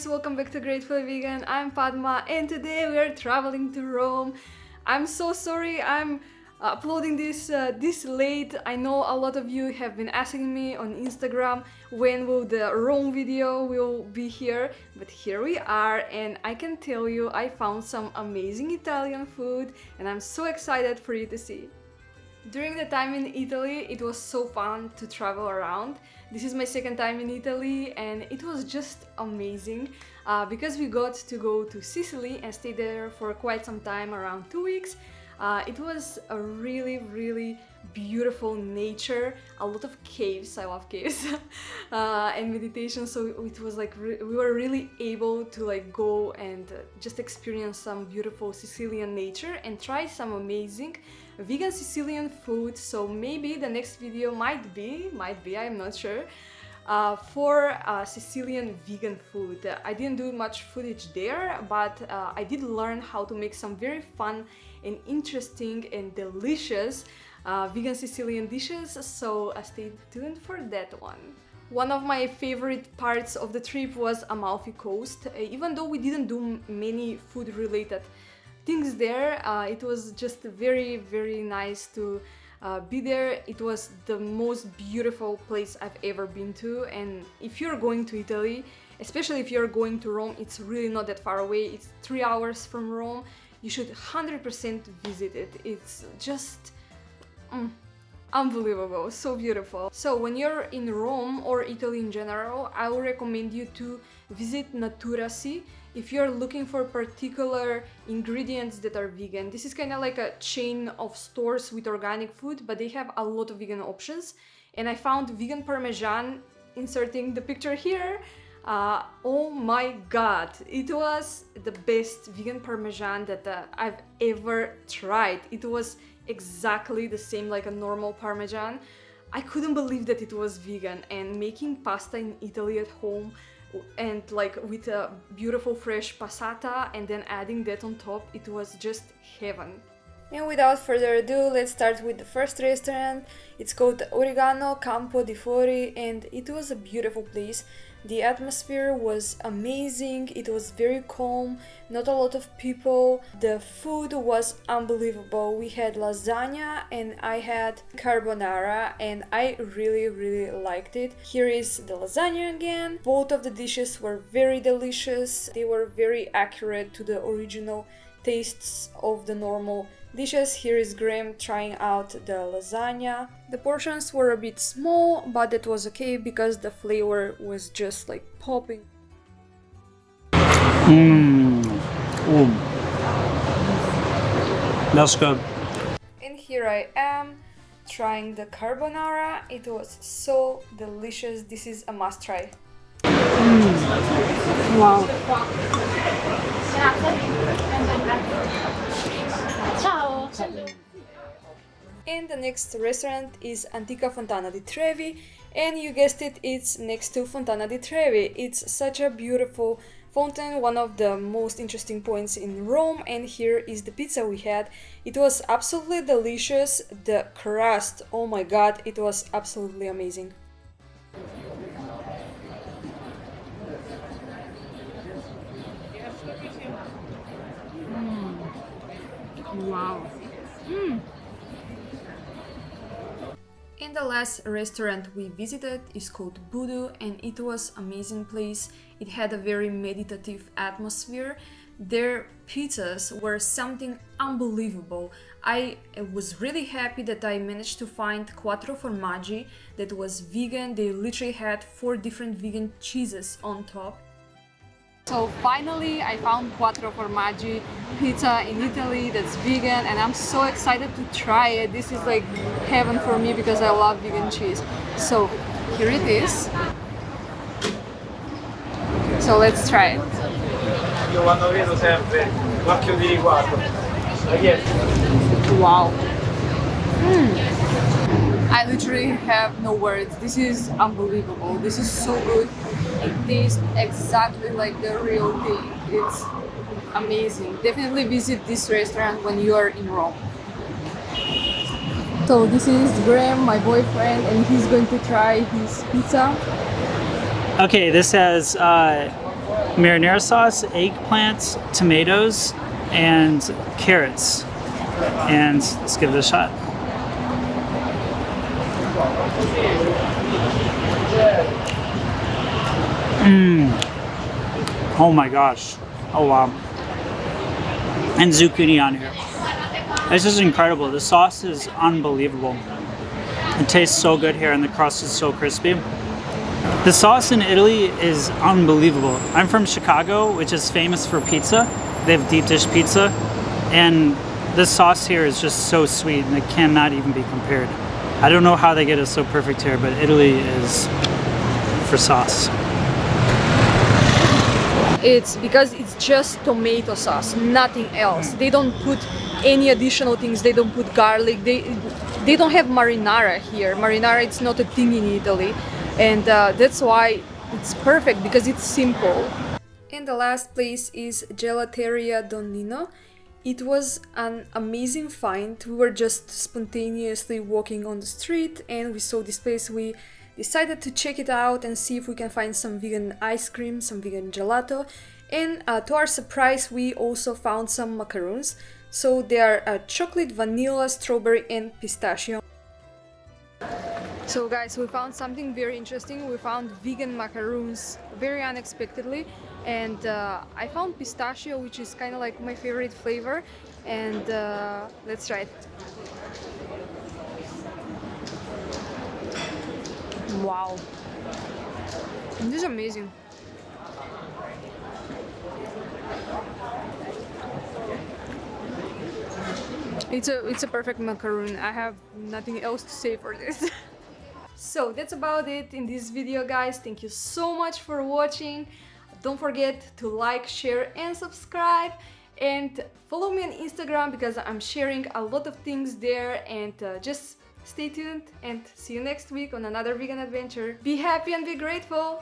guys, welcome back to Grateful Vegan. I'm Padma and today we are traveling to Rome. I'm so sorry I'm uploading this late. I know a lot of you have been asking me on Instagram when will the Rome video will be here, but here we are and I can tell you I found some amazing Italian food and I'm so excited for you to see. During the time in Italy, it was so fun to travel around. This is my second time in Italy and it was just amazing because we got to go to Sicily and stay there for quite some time, around 2 weeks. It was a really beautiful nature, a lot of caves, I love caves, and meditation, so it was like we were really able to like go and just experience some beautiful Sicilian nature and try some amazing vegan Sicilian food. So maybe the next video might be, I'm not sure, for Sicilian vegan food. I didn't do much footage there, but I did learn how to make some very fun and interesting and delicious vegan Sicilian dishes, so stay tuned for that one. One of my favorite parts of the trip was Amalfi Coast. Even though we didn't do many food related things there, it was just very nice to be there. It was the most beautiful place I've ever been to, and if you're going to Italy, especially if you're going to Rome, it's really not that far away. It's 3 hours from Rome. You should 100% visit it. It's just unbelievable, so beautiful. So when you're in Rome or Italy in general, I would recommend you to visit Naturasi if you're looking for particular ingredients that are vegan. This is kind of like a chain of stores with organic food, but they have a lot of vegan options. And I found vegan Parmesan, inserting the picture here. Oh my god, it was the best vegan Parmesan that I've ever tried. It was exactly the same like a normal Parmesan. I couldn't believe that it was vegan, and making pasta in Italy at home and like with a beautiful fresh passata and then adding that on top, it was just heaven. And without further ado, let's start with the first restaurant. It's called Oreganocampo di Fari and it was a beautiful place. The atmosphere was amazing, it was very calm, not a lot of people. The food was unbelievable. We had lasagna and I had carbonara and I really liked it. Here is the lasagna again. Both of the dishes were very delicious. They were very accurate to the original tastes of the normal dishes. Here is Graham trying out the lasagna. The portions were a bit small, but that was okay because the flavor was just like popping. That's good. And here I am trying the carbonara. It was so delicious. This is a must try. Wow. Ciao! And the next restaurant is Antica Fontana di Trevi, and you guessed it, it's next to Fontana di Trevi. It's such a beautiful fountain, one of the most interesting points in Rome, and here is the pizza we had. It was absolutely delicious. The crust, oh my god, it was absolutely amazing. Wow. And the last restaurant we visited is called Voodoo and it was an amazing place. It had a very meditative atmosphere. Their pizzas were something unbelievable. I was really happy that I managed to find quattro formaggi that was vegan. They literally had 4 different vegan cheeses on top. So finally I found quattro formaggi pizza in Italy that's vegan and I'm so excited to try it. This is like heaven for me because I love vegan cheese. So here it is. So let's try it. Io quando vedo sempre l'occhio di riguardo. Wow. I literally have no words. This is unbelievable. This is so good. It tastes exactly like the real thing. It's amazing. Definitely visit this restaurant when you are in Rome. So this is Graham, my boyfriend, and he's going to try his pizza. Okay, this has marinara sauce, eggplants, tomatoes, and carrots. And let's give it a shot. Oh my gosh. Oh wow. And zucchini on here. This is incredible. The sauce is unbelievable. It tastes so good here and the crust is so crispy. The sauce in Italy is unbelievable. I'm from Chicago, which is famous for pizza. They have deep dish pizza. And the sauce here is just so sweet and it cannot even be compared. I don't know how they get it so perfect here, but Italy is for sauce. It's because it's just tomato sauce, nothing else. They don't put any additional things. They don't put garlic. They don't have marinara here. Marinara, it's not a thing in Italy, and that's why it's perfect, because it's simple. And the last place is Gelateria Don. It was an amazing find. We were just spontaneously walking on the street and we saw this place. We decided to check it out and see if we can find some vegan ice cream, some vegan gelato. And to our surprise, we also found some macaroons. So they are chocolate, vanilla, strawberry and pistachio. So guys, we found something very interesting. We found vegan macaroons very unexpectedly, and I found pistachio, which is kind of like my favorite flavor, and let's try it. Wow, this is amazing. It's a perfect macaroon. I have nothing else to say for this. So that's about it in this video, guys. Thank you so much for watching. Don't forget to like, share and subscribe, and follow me on Instagram because I'm sharing a lot of things there, and just stay tuned and see you next week on another vegan adventure. Be happy and be grateful.